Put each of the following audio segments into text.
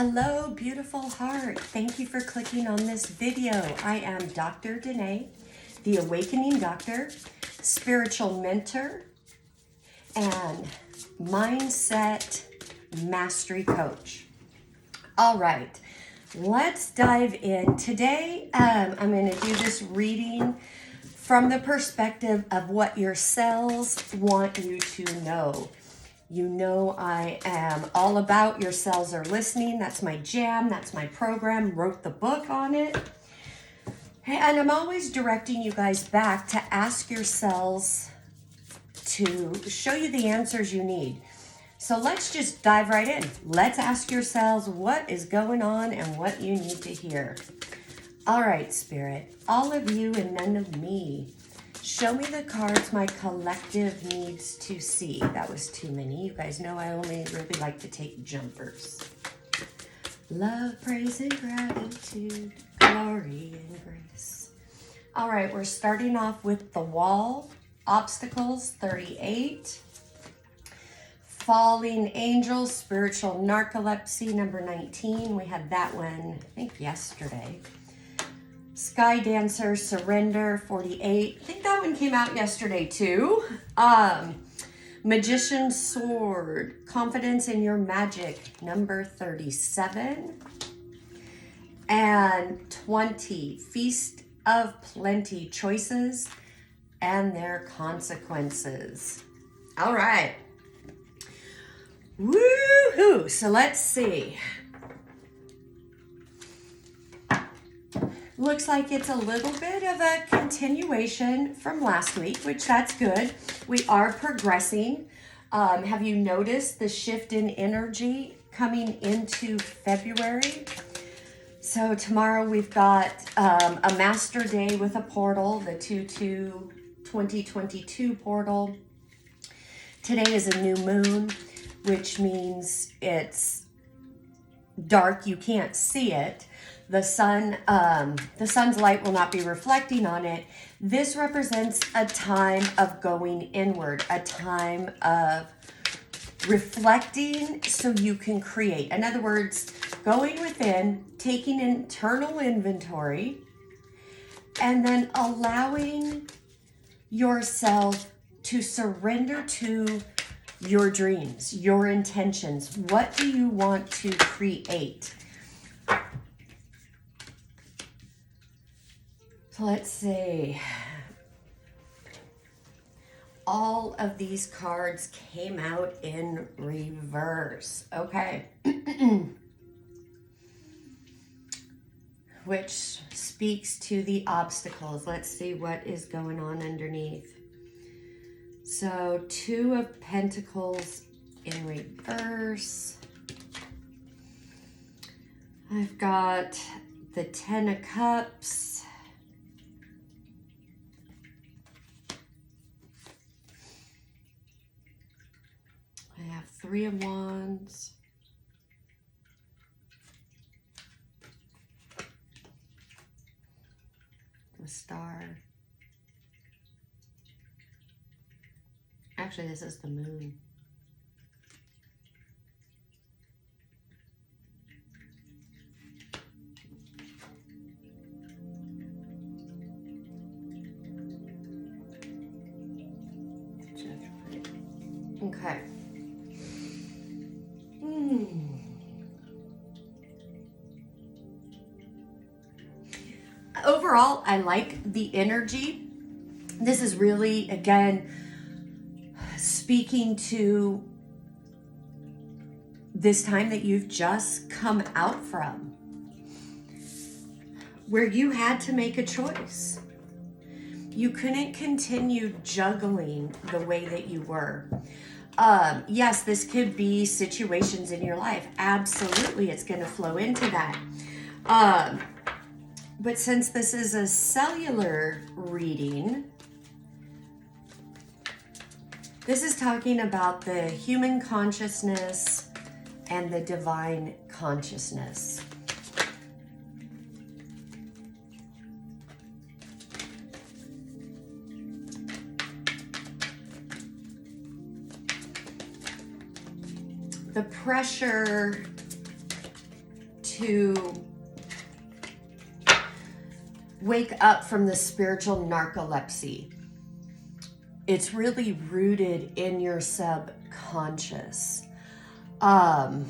Hello, beautiful heart. Thank you for clicking on this video. I am Dr. Denae, the Awakening Doctor, Spiritual Mentor, and Mindset Mastery Coach. All right, let's dive in. Today, I'm going to do this reading from the perspective of what your cells want you to know. You know I am all about your cells are listening. That's my jam. That's my program. Wrote the book on it. And I'm always directing you guys back to ask your cells to show you the answers you need. So let's just dive right in. Let's ask yourselves what is going on and what you need to hear. All right, Spirit, all of you and none of me. Show me the cards my collective needs to see. That was too many. You guys know I only really like to take jumpers. Love, praise, and gratitude, glory, and grace. All right, we're starting off with the wall. Obstacles, 38. Falling angels, spiritual narcolepsy, number 19. We had that one, I think, yesterday. Sky Dancer, Surrender, 48. I think that one came out yesterday too. Magician's Sword, Confidence in Your Magic, number 37. And 20, Feast of Plenty, Choices and Their Consequences. All right. Woohoo! So let's see. Looks like it's a little bit of a continuation from last week, which that's good. We are progressing. Have you noticed the shift in energy coming into February? So tomorrow we've got a master day with a portal, the 2/2/2022 portal. Today is a new moon, which means it's dark. You can't see it. The sun's light will not be reflecting on it. This represents a time of going inward, a time of reflecting so you can create. In other words, going within, taking internal inventory, and then allowing yourself to surrender to your dreams, your intentions. What do you want to create? Let's see. All of these cards came out in reverse. Okay. Which speaks to the obstacles. Let's see what is going on underneath. So, Two of Pentacles in reverse. I've got the Ten of Cups. I have Three of Wands. The Star. Actually, this is the Moon. Okay. Overall, I like the energy. This is really, again, speaking to this time that you've just come out from, where you had to make a choice. You couldn't continue juggling the way that you were. Yes, this could be situations in your life. Absolutely, it's going to flow into that. But since this is a cellular reading, this is talking about the human consciousness and the divine consciousness. The pressure to wake up from the spiritual narcolepsy. It's really rooted in your subconscious. But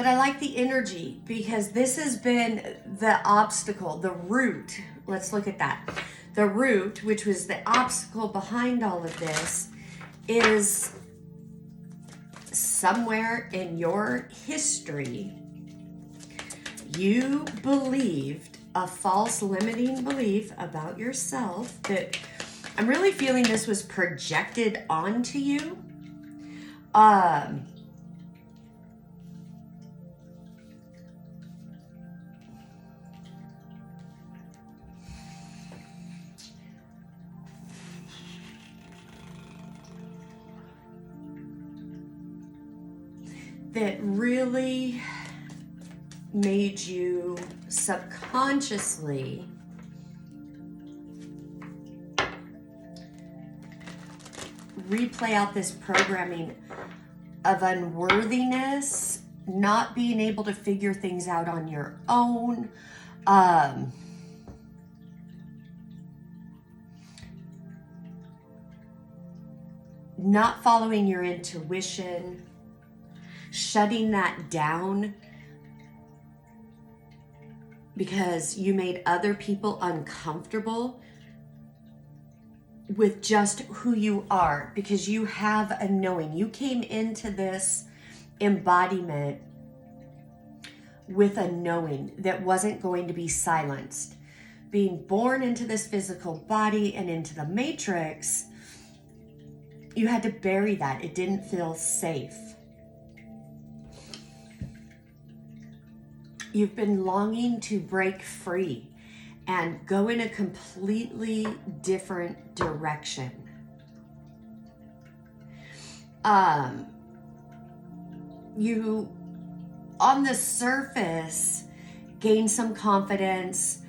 I like the energy because this has been the obstacle, the root. Let's look at that. The root, which was the obstacle behind all of this, is somewhere in your history, you believed a false limiting belief about yourself that I'm really feeling this was projected onto you. That really made you subconsciously replay out this programming of unworthiness, not being able to figure things out on your own, not following your intuition, shutting that down because you made other people uncomfortable with just who you are, because you have a knowing. You came into this embodiment with a knowing that wasn't going to be silenced. Being born into this physical body and into the matrix, you had to bury that. It didn't feel safe. You've been longing to break free and go in a completely different direction. You, on the surface, gain some confidence.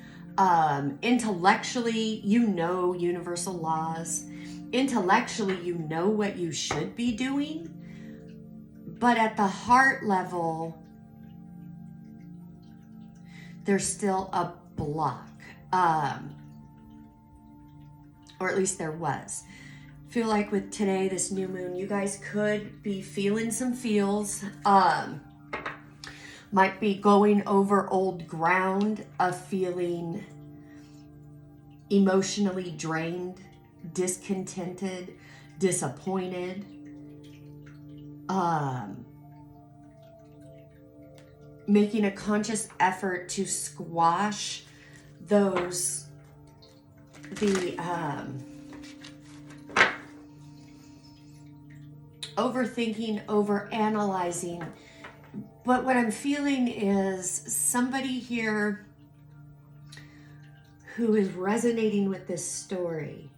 Intellectually, you know universal laws. Intellectually, you know what you should be doing. But at the heart level, there's still a block, or at least there was. Feel like with today, this new moon, you guys could be feeling some feels, might be going over old ground of feeling emotionally drained, discontented, disappointed, making a conscious effort to squash those, overthinking, overanalyzing. But what I'm feeling is somebody here who is resonating with this story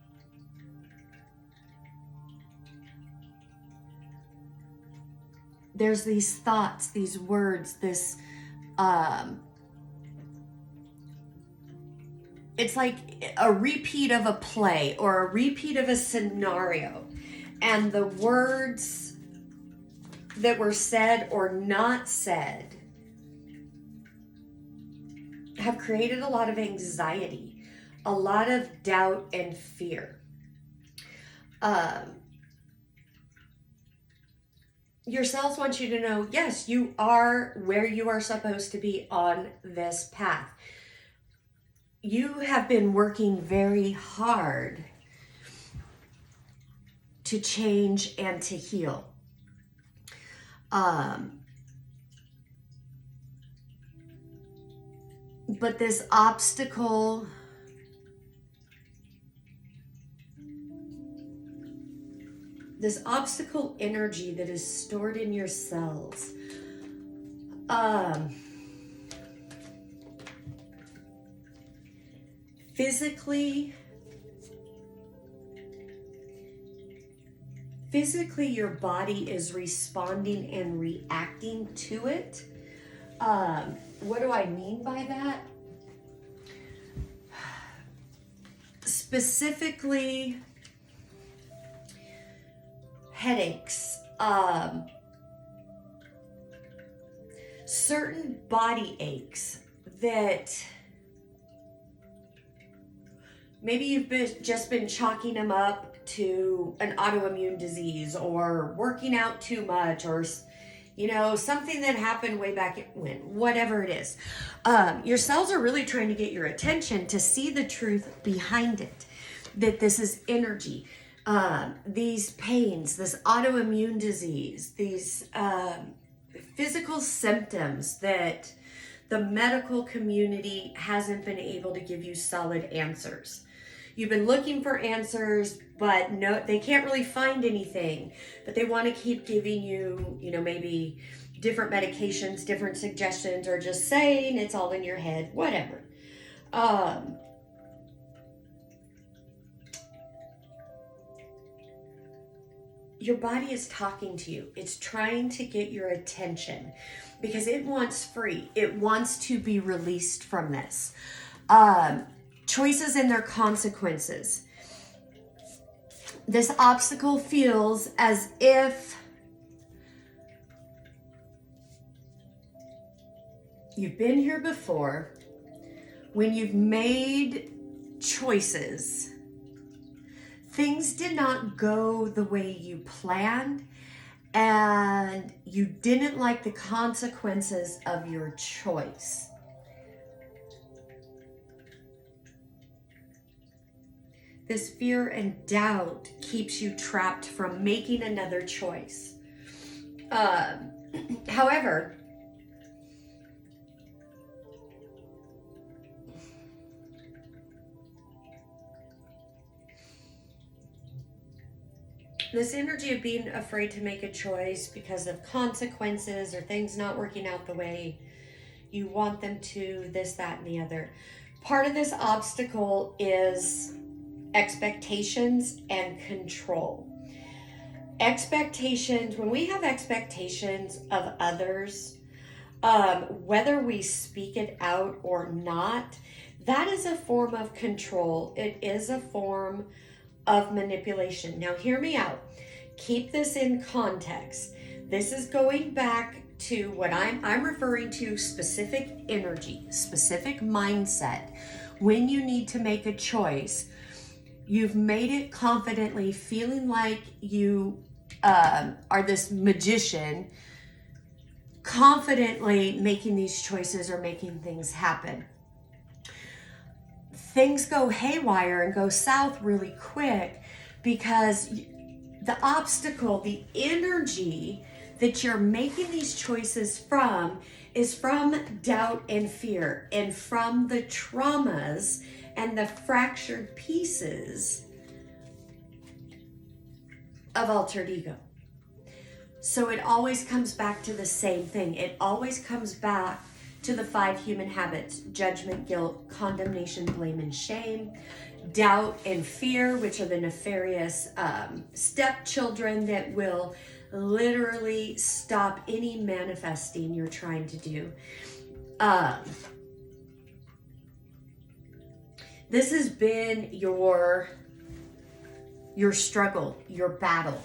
there's these thoughts, these words, this, it's like a repeat of a play or a repeat of a scenario. And the words that were said or not said have created a lot of anxiety, a lot of doubt and fear. Yourselves want you to know, yes, you are where you are supposed to be on this path. You have been working very hard to change and to heal. But this obstacle, energy that is stored in your cells, physically your body is responding and reacting to it. What do I mean by that? specifically headaches, certain body aches that maybe you've just been chalking them up to an autoimmune disease or working out too much or, you know, something that happened way back when, whatever it is. Your cells are really trying to get your attention to see the truth behind it, that this is energy. These pains, this autoimmune disease, these physical symptoms that the medical community hasn't been able to give you solid answers. You've been looking for answers, but no, they can't really find anything, but they want to keep giving you, you know, maybe different medications, different suggestions, or just saying it's all in your head, whatever. Your body is talking to you. It's trying to get your attention because it wants free. It wants to be released from this. Choices and their consequences. This obstacle feels as if you've been here before when you've made choices. Things did not go the way you planned, and you didn't like the consequences of your choice. This fear and doubt keeps you trapped from making another choice. However, this energy of being afraid to make a choice because of consequences or things not working out the way you want them to, this, that, and the other. Part of this obstacle is expectations and control. Expectations, when we have expectations of others, whether we speak it out or not, that is a form of control. It is a form of manipulation. Now hear me out. Keep this in context. This is going back to what I'm referring to, specific energy, specific mindset. When you need to make a choice, you've made it confidently, feeling like you are this magician, confidently making these choices or making things happen. Things go haywire and go south really quick because the obstacle, the energy that you're making these choices from is from doubt and fear and from the traumas and the fractured pieces of altered ego. So it always comes back to the same thing. It always comes back to the 5 human habits: judgment, guilt, condemnation, blame, and shame, doubt and fear, which are the nefarious stepchildren that will literally stop any manifesting you're trying to do. This has been your struggle, your battle.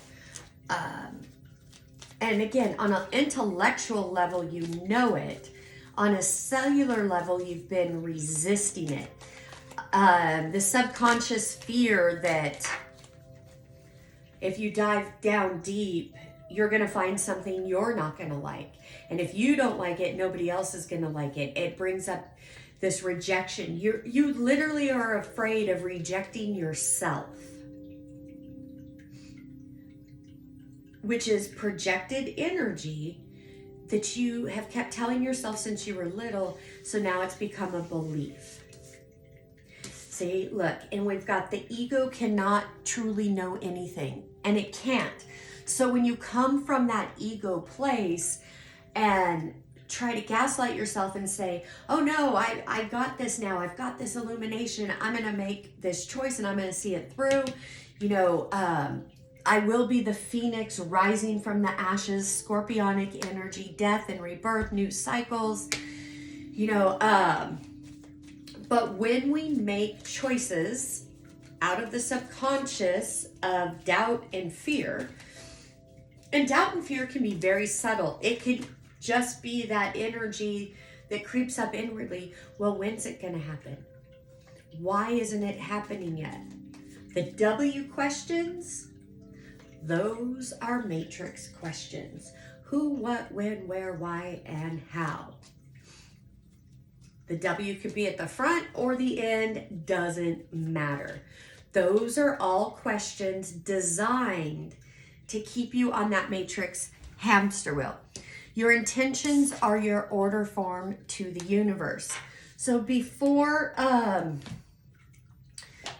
And again, on an intellectual level, you know it. On a cellular level, you've been resisting it. The subconscious fear that if you dive down deep, you're going to find something you're not going to like. And if you don't like it, nobody else is going to like it. It brings up this rejection. You literally are afraid of rejecting yourself, which is projected energy that you have kept telling yourself since you were little. So now it's become a belief. See, look, and we've got the ego cannot truly know anything, and it can't. So when you come from that ego place and try to gaslight yourself and say, oh no, I got this now. I've got this illumination. I'm going to make this choice and I'm going to see it through. You know, I will be the phoenix rising from the ashes, scorpionic energy, death and rebirth, new cycles, you know, but when we make choices out of the subconscious of doubt and fear. And doubt and fear can be very subtle. It could just be that energy that creeps up inwardly. Well, when's it going to happen? Why isn't it happening yet? The W questions, those are matrix questions. Who, what, when, where, why, and how. The W could be at the front or the end, doesn't matter. Those are all questions designed to keep you on that matrix hamster wheel. Your intentions are your order form to the universe. So before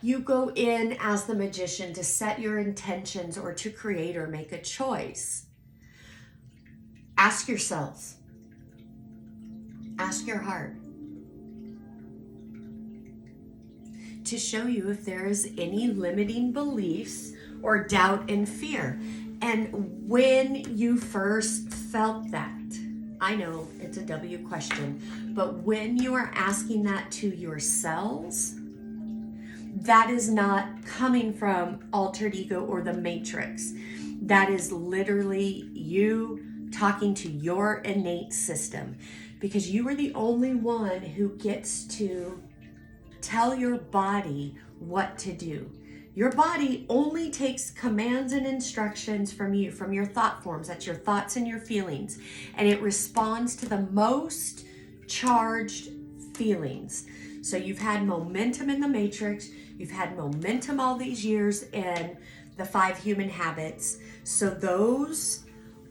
you go in as the magician to set your intentions or to create or make a choice, ask yourselves, ask your heart to show you if there is any limiting beliefs or doubt and fear. And when you first felt that, I know it's a W question, but when you are asking that to yourselves, that is not coming from altered ego or the matrix. That is literally you talking to your innate system, because you are the only one who gets to tell your body what to do. Your body only takes commands and instructions from you, from your thought forms. That's your thoughts and your feelings. And it responds to the most charged feelings. So you've had momentum in the matrix. You've had momentum all these years in the 5 human habits. So those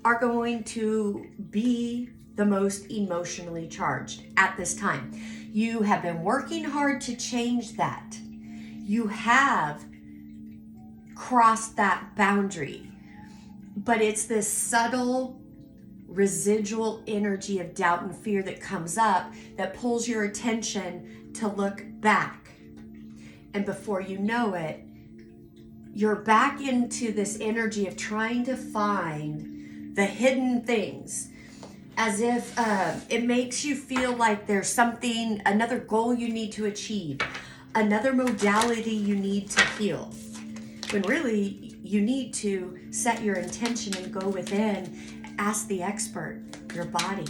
are going to be the most emotionally charged at this time. You have been working hard to change that. You have crossed that boundary, but it's this subtle residual energy of doubt and fear that comes up that pulls your attention to look back. And before you know it, you're back into this energy of trying to find the hidden things, as if it makes you feel like there's something, another goal you need to achieve, another modality you need to heal. When really you need to set your intention and go within, ask the expert, your body.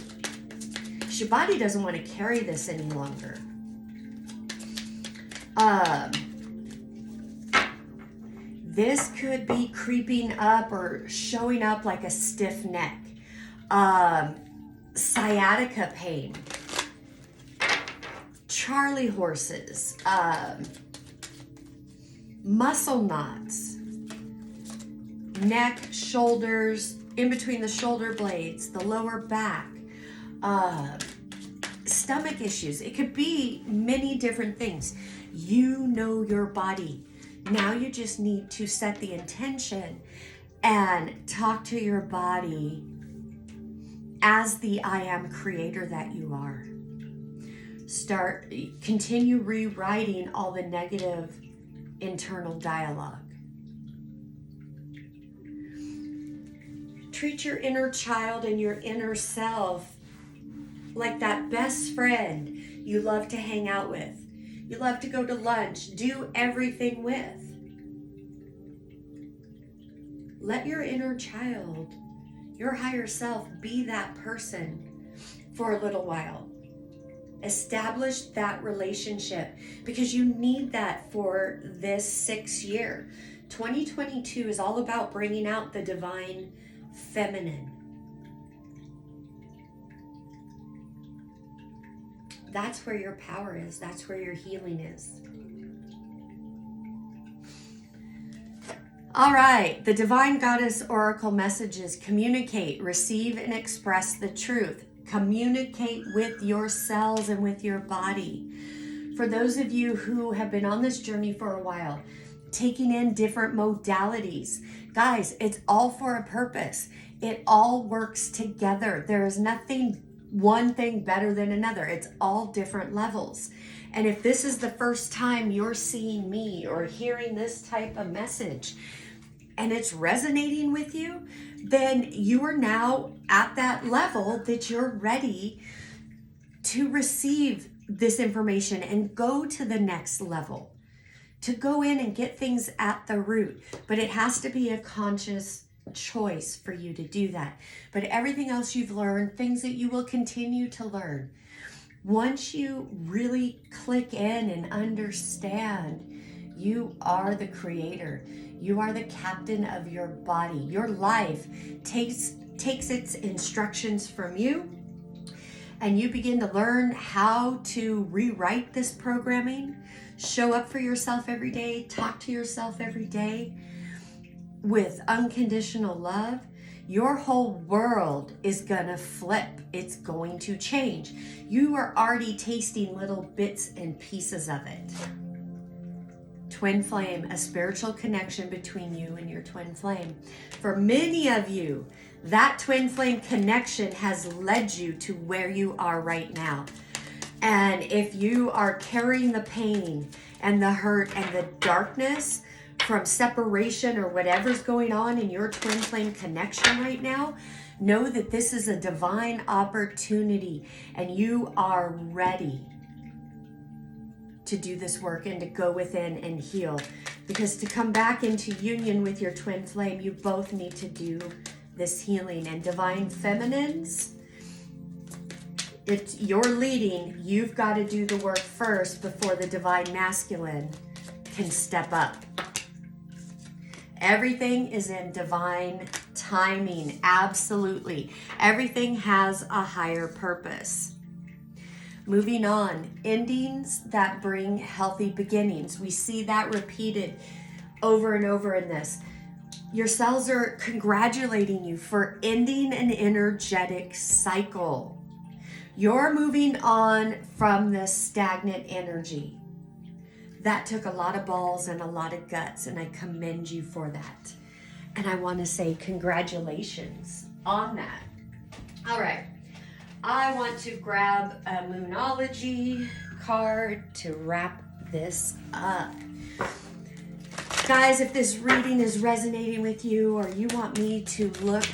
Your body doesn't want to carry this any longer. This could be creeping up or showing up like a stiff neck, sciatica pain, Charlie horses, muscle knots, neck, shoulders, in between the shoulder blades, the lower back, stomach issues. It could be many different things. You know your body. Now you just need to set the intention and talk to your body as the I am creator that you are. Continue rewriting all the negative internal dialogue. Treat your inner child and your inner self like that best friend you love to hang out with. You love to go to lunch, do everything with. Let your inner child, your higher self, be that person for a little while. Establish that relationship, because you need that for this 6th year. 2022 is all about bringing out the divine feminine. That's where your power is. That's where your healing is. All right, the Divine Goddess Oracle messages: communicate, receive, and express the truth. Communicate with yourselves and with your body. For those of you who have been on this journey for a while, taking in different modalities, guys, it's all for a purpose. It all works together. There is nothing, one thing better than another. It's all different levels. And if this is the first time you're seeing me or hearing this type of message and it's resonating with you, then you are now at that level that you're ready to receive this information and go to the next level. to go in and get things at the root. But it has to be a conscious choice for you to do that. But everything else you've learned, things that you will continue to learn, once you really click in and understand, you are the creator. You are the captain of your body. Your life takes its instructions from you, and you begin to learn how to rewrite this programming, show up for yourself every day, talk to yourself every day with unconditional love. Your whole world is gonna flip. It's going to change. You are already tasting little bits and pieces of it. Twin flame, a spiritual connection between you and your twin flame. For many of you, that twin flame connection has led you to where you are right now. And if you are carrying the pain and the hurt and the darkness from separation or whatever's going on in your twin flame connection right now, know that this is a divine opportunity and you are ready to do this work and to go within and heal. Because to come back into union with your twin flame, you both need to do this healing. And divine feminines, if you're leading, you've got to do the work first before the divine masculine can step up. Everything is in divine timing, absolutely. Everything has a higher purpose. Moving on, endings that bring healthy beginnings. We see that repeated over and over in this. Your cells are congratulating you for ending an energetic cycle. You're moving on from this stagnant energy. That took a lot of balls and a lot of guts, and I commend you for that. And I want to say congratulations on that. All right. I want to grab a Moonology card to wrap this up. Guys, if this reading is resonating with you, or you want me to look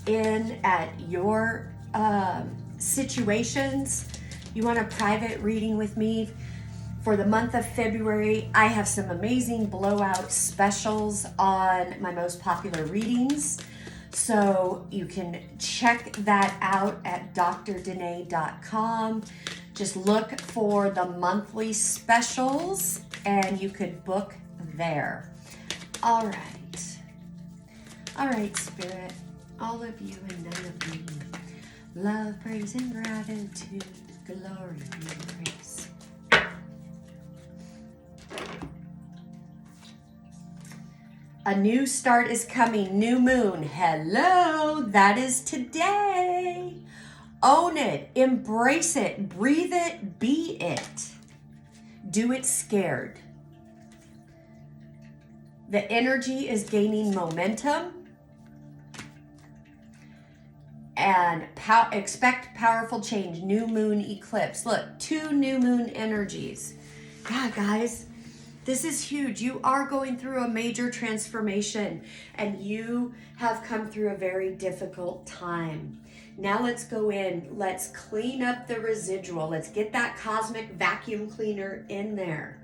in at your situations, you want a private reading with me for the month of February, I have some amazing blowout specials on my most popular readings. So you can check that out at drdenae.com. Just look for the monthly specials and you could book there. All right, Spirit, all of you and none of me. Love, praise, and gratitude, glory, and grace. A new start is coming, new moon. Hello, that is today. Own it, embrace it, breathe it, be it. Do it scared. The energy is gaining momentum. And expect powerful change, new moon eclipse. Look, 2 new moon energies. Yeah, guys. This is huge. You are going through a major transformation and you have come through a very difficult time. Now let's go in. Let's clean up the residual. Let's get that cosmic vacuum cleaner in there.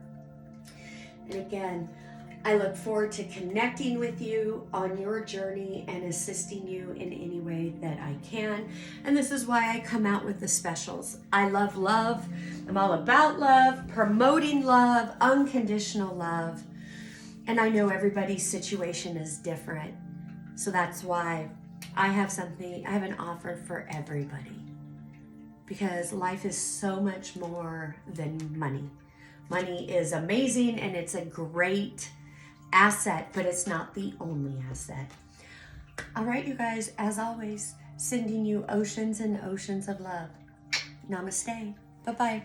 And again, I look forward to connecting with you on your journey and assisting you in any way that I can. And this is why I come out with the specials. I love love. I'm all about love, promoting love, unconditional love. And I know everybody's situation is different. So that's why I have an offer for everybody. Because life is so much more than money. Money is amazing and it's a great asset, but it's not the only asset. All right, you guys, as always, sending you oceans and oceans of love. Namaste. Bye-bye.